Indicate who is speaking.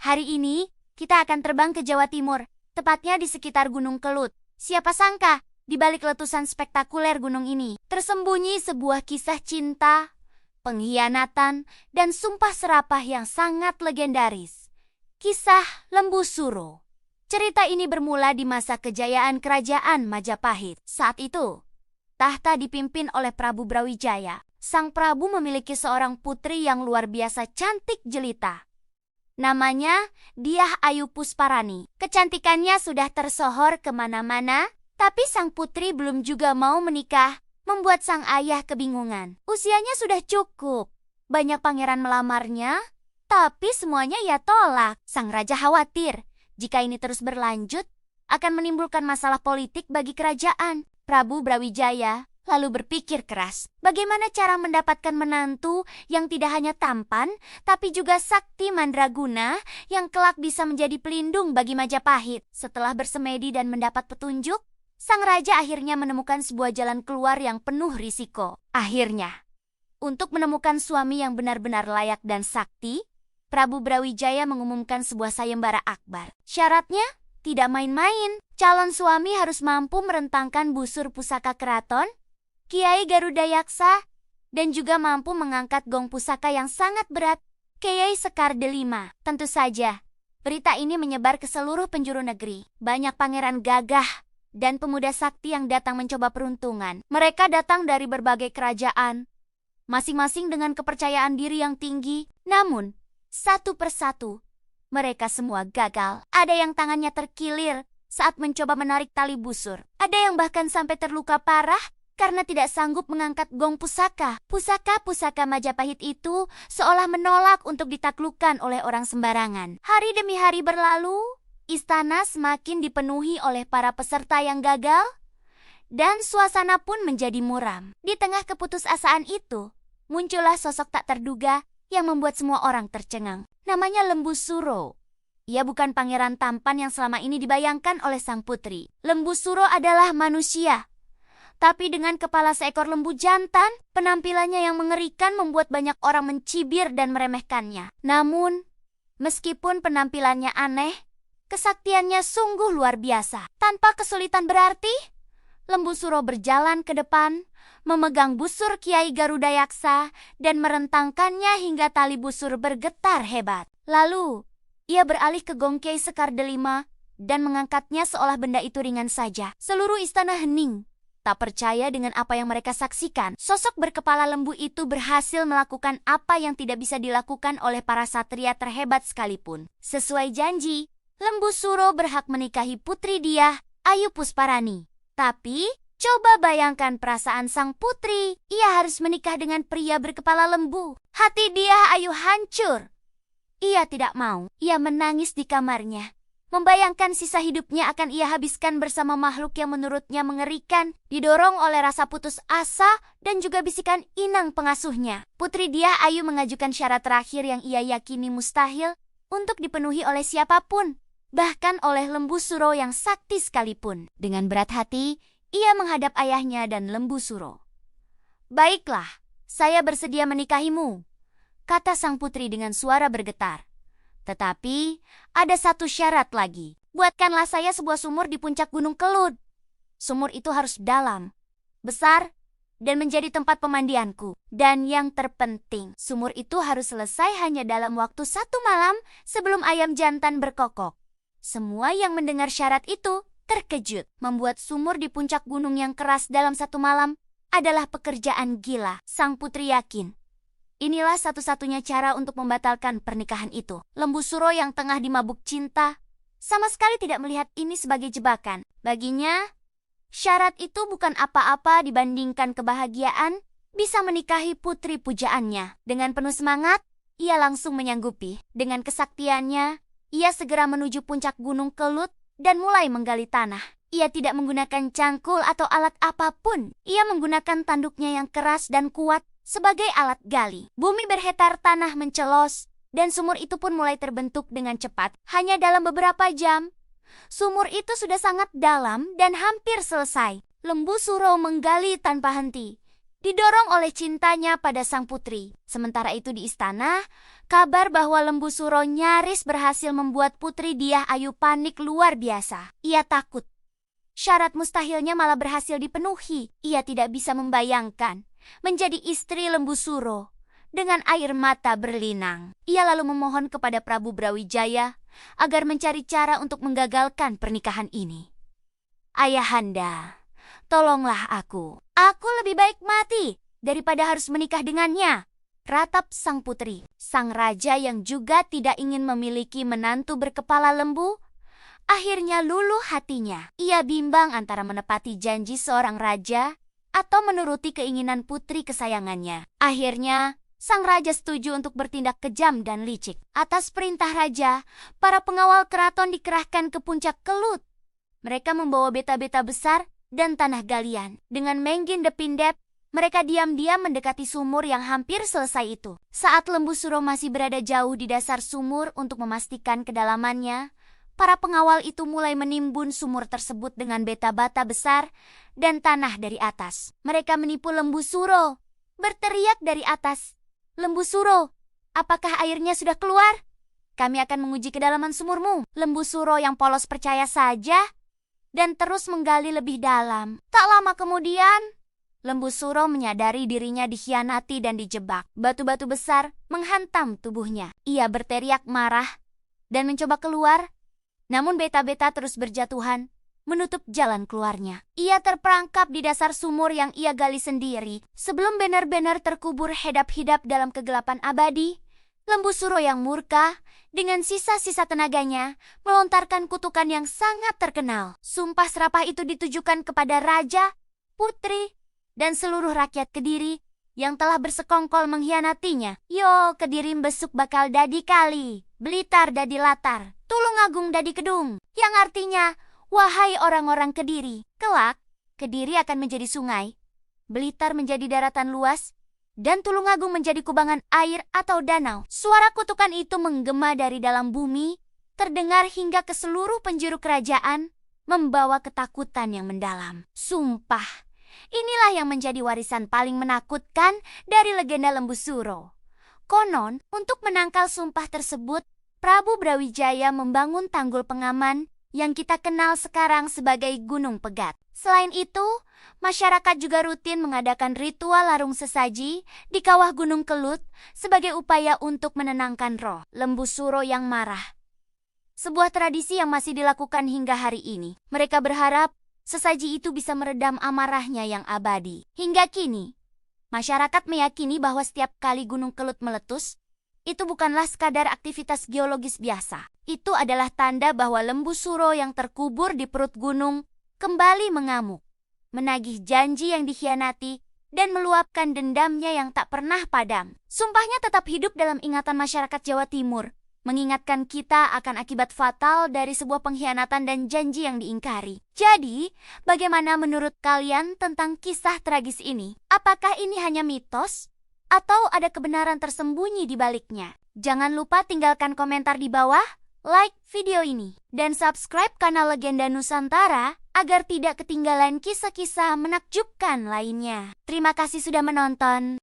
Speaker 1: Hari ini, kita akan terbang ke Jawa Timur, tepatnya di sekitar Gunung Kelut. Siapa sangka, di balik letusan spektakuler gunung ini, tersembunyi sebuah kisah cinta, pengkhianatan, dan sumpah serapah yang sangat legendaris. Kisah Lembu Suro. Cerita ini bermula di masa kejayaan Kerajaan Majapahit. Saat itu, tahta dipimpin oleh Prabu Brawijaya. Sang Prabu memiliki seorang putri yang luar biasa cantik jelita. Namanya Dyah Ayu Pusparani. Kecantikannya sudah tersohor kemana-mana, tapi sang putri belum juga mau menikah, membuat sang ayah kebingungan. Usianya sudah cukup, banyak pangeran melamarnya, tapi semuanya ia tolak. Sang raja khawatir, jika ini terus berlanjut, akan menimbulkan masalah politik bagi kerajaan. Prabu Brawijaya lalu berpikir keras, bagaimana cara mendapatkan menantu yang tidak hanya tampan, tapi juga sakti mandraguna yang kelak bisa menjadi pelindung bagi Majapahit. Setelah bersemedi dan mendapat petunjuk, sang raja akhirnya menemukan sebuah jalan keluar yang penuh risiko. Akhirnya, untuk menemukan suami yang benar-benar layak dan sakti, Prabu Brawijaya mengumumkan sebuah sayembara akbar. Syaratnya tidak main-main. Calon suami harus mampu merentangkan busur pusaka keraton, Kiai Garuda Yaksa, dan juga mampu mengangkat gong pusaka yang sangat berat, Kiai Sekar Delima. Tentu saja, berita ini menyebar ke seluruh penjuru negeri. Banyak pangeran gagah dan pemuda sakti yang datang mencoba peruntungan. Mereka datang dari berbagai kerajaan, masing-masing dengan kepercayaan diri yang tinggi. Namun, satu persatu, mereka semua gagal. Ada yang tangannya terkilir saat mencoba menarik tali busur. Ada yang bahkan sampai terluka parah karena tidak sanggup mengangkat gong pusaka. Pusaka-pusaka Majapahit itu seolah menolak untuk ditaklukkan oleh orang sembarangan. Hari demi hari berlalu, istana semakin dipenuhi oleh para peserta yang gagal, dan suasana pun menjadi muram. Di tengah keputusasaan itu, muncullah sosok tak terduga yang membuat semua orang tercengang. Namanya Lembu Suro. Ia bukan pangeran tampan yang selama ini dibayangkan oleh sang putri. Lembu Suro adalah manusia, tapi dengan kepala seekor lembu jantan. Penampilannya yang mengerikan membuat banyak orang mencibir dan meremehkannya. Namun, meskipun penampilannya aneh, kesaktiannya sungguh luar biasa. Tanpa kesulitan berarti, Lembu Suro berjalan ke depan, memegang busur Kiai Garuda Yaksa, dan merentangkannya hingga tali busur bergetar hebat. Lalu, ia beralih ke gong Kiai Sekar Delima dan mengangkatnya seolah benda itu ringan saja. Seluruh istana hening, tak percaya dengan apa yang mereka saksikan. Sosok berkepala lembu itu berhasil melakukan apa yang tidak bisa dilakukan oleh para satria terhebat sekalipun. Sesuai janji, Lembu Suro berhak menikahi putri Dyah Ayu Pusparani. Tapi, coba bayangkan perasaan sang putri. Ia harus menikah dengan pria berkepala lembu. Hati Dyah Ayu hancur. Ia tidak mau. Ia menangis di kamarnya, membayangkan sisa hidupnya akan ia habiskan bersama makhluk yang menurutnya mengerikan. Didorong oleh rasa putus asa dan juga bisikan inang pengasuhnya, putri Dyah Ayu mengajukan syarat terakhir yang ia yakini mustahil untuk dipenuhi oleh siapapun, bahkan oleh Lembu Suro yang sakti sekalipun. Dengan berat hati, ia menghadap ayahnya dan Lembu Suro. "Baiklah, saya bersedia menikahimu," kata sang putri dengan suara bergetar. "Tetapi, ada satu syarat lagi. Buatkanlah saya sebuah sumur di puncak Gunung Kelut. Sumur itu harus dalam, besar, dan menjadi tempat pemandianku. Dan yang terpenting, sumur itu harus selesai hanya dalam waktu 1 malam sebelum ayam jantan berkokok." Semua yang mendengar syarat itu terkejut. Membuat sumur di puncak gunung yang keras dalam 1 malam adalah pekerjaan gila. Sang putri yakin inilah satu-satunya cara untuk membatalkan pernikahan itu. Lembu Suro yang tengah dimabuk cinta sama sekali tidak melihat ini sebagai jebakan. Baginya, syarat itu bukan apa-apa dibandingkan kebahagiaan bisa menikahi putri pujaannya. Dengan penuh semangat, ia langsung menyanggupi. Dengan kesaktiannya, ia segera menuju puncak Gunung Kelut dan mulai menggali tanah. Ia tidak menggunakan cangkul atau alat apapun. Ia menggunakan tanduknya yang keras dan kuat sebagai alat gali. Bumi bergetar, tanah mencelos, dan sumur itu pun mulai terbentuk dengan cepat. Hanya dalam beberapa jam, sumur itu sudah sangat dalam dan hampir selesai. Lembu Suro menggali tanpa henti. didorong oleh cintanya pada sang putri. Sementara itu di istana, kabar bahwa Lembu Suro nyaris berhasil membuat Putri Dyah Ayu panik luar biasa. Ia takut syarat mustahilnya malah berhasil dipenuhi. Ia tidak bisa membayangkan menjadi istri Lembu Suro. Dengan air mata berlinang, ia lalu memohon kepada Prabu Brawijaya agar mencari cara untuk menggagalkan pernikahan ini. Ayahanda, tolonglah aku. Aku lebih baik mati daripada harus menikah dengannya, ratap sang putri. Sang raja yang juga tidak ingin memiliki menantu berkepala lembu, akhirnya luluh hatinya. Ia bimbang antara menepati janji seorang raja atau menuruti keinginan putri kesayangannya. Akhirnya, sang raja setuju untuk bertindak kejam dan licik. Atas perintah raja, para pengawal keraton dikerahkan ke puncak Kelut. Mereka membawa beta-beta besar dan tanah galian. Dengan Menggin Depindep, mereka diam-diam mendekati sumur yang hampir selesai itu. Saat Lembu Suro masih berada jauh di dasar sumur untuk memastikan kedalamannya, para pengawal itu mulai menimbun sumur tersebut dengan beta bata besar dan tanah dari atas. Mereka menipu Lembu Suro, berteriak dari atas. Lembu Suro, apakah airnya sudah keluar? Kami akan menguji kedalaman sumurmu. Lembu Suro yang polos percaya saja dan terus menggali lebih dalam. Tak lama kemudian, Lembu Suro menyadari dirinya dikhianati dan dijebak. Batu-batu besar menghantam tubuhnya. Ia berteriak marah dan mencoba keluar, namun beta-beta terus berjatuhan, menutup jalan keluarnya. Ia terperangkap di dasar sumur yang ia gali sendiri. Sebelum benar-benar terkubur hedap-hidap dalam kegelapan abadi, Lembu Suro yang murka, dengan sisa-sisa tenaganya, melontarkan kutukan yang sangat terkenal. Sumpah serapah itu ditujukan kepada raja, putri, dan seluruh rakyat Kediri yang telah bersekongkol mengkhianatinya. Yo, Kediri besuk bakal dadi kali, Blitar dadi latar, Tulungagung dadi kedung, yang artinya, wahai orang-orang Kediri, kelak, Kediri akan menjadi sungai, Blitar menjadi daratan luas, dan Tulungagung menjadi kubangan air atau danau. Suara kutukan itu menggema dari dalam bumi, terdengar hingga ke seluruh penjuru kerajaan, membawa ketakutan yang mendalam. Sumpah, inilah yang menjadi warisan paling menakutkan dari legenda Lembu Suro. Konon, untuk menangkal sumpah tersebut, Prabu Brawijaya membangun tanggul pengaman yang kita kenal sekarang sebagai Gunung Pegat. Selain itu, masyarakat juga rutin mengadakan ritual larung sesaji di kawah Gunung Kelut sebagai upaya untuk menenangkan roh Lembu Suro yang marah. Sebuah tradisi yang masih dilakukan hingga hari ini. Mereka berharap sesaji itu bisa meredam amarahnya yang abadi. Hingga kini, masyarakat meyakini bahwa setiap kali Gunung Kelut meletus, itu bukanlah sekadar aktivitas geologis biasa. Itu adalah tanda bahwa Lembu Suro yang terkubur di perut gunung kembali mengamuk, menagih janji yang dikhianati, dan meluapkan dendamnya yang tak pernah padam. Sumpahnya tetap hidup dalam ingatan masyarakat Jawa Timur, mengingatkan kita akan akibat fatal dari sebuah pengkhianatan dan janji yang diingkari. Jadi, bagaimana menurut kalian tentang kisah tragis ini? Apakah ini hanya mitos? Atau ada kebenaran tersembunyi di baliknya? Jangan lupa tinggalkan komentar di bawah, like video ini, dan subscribe kanal Legenda Nusantara agar tidak ketinggalan kisah-kisah menakjubkan lainnya. Terima kasih sudah menonton.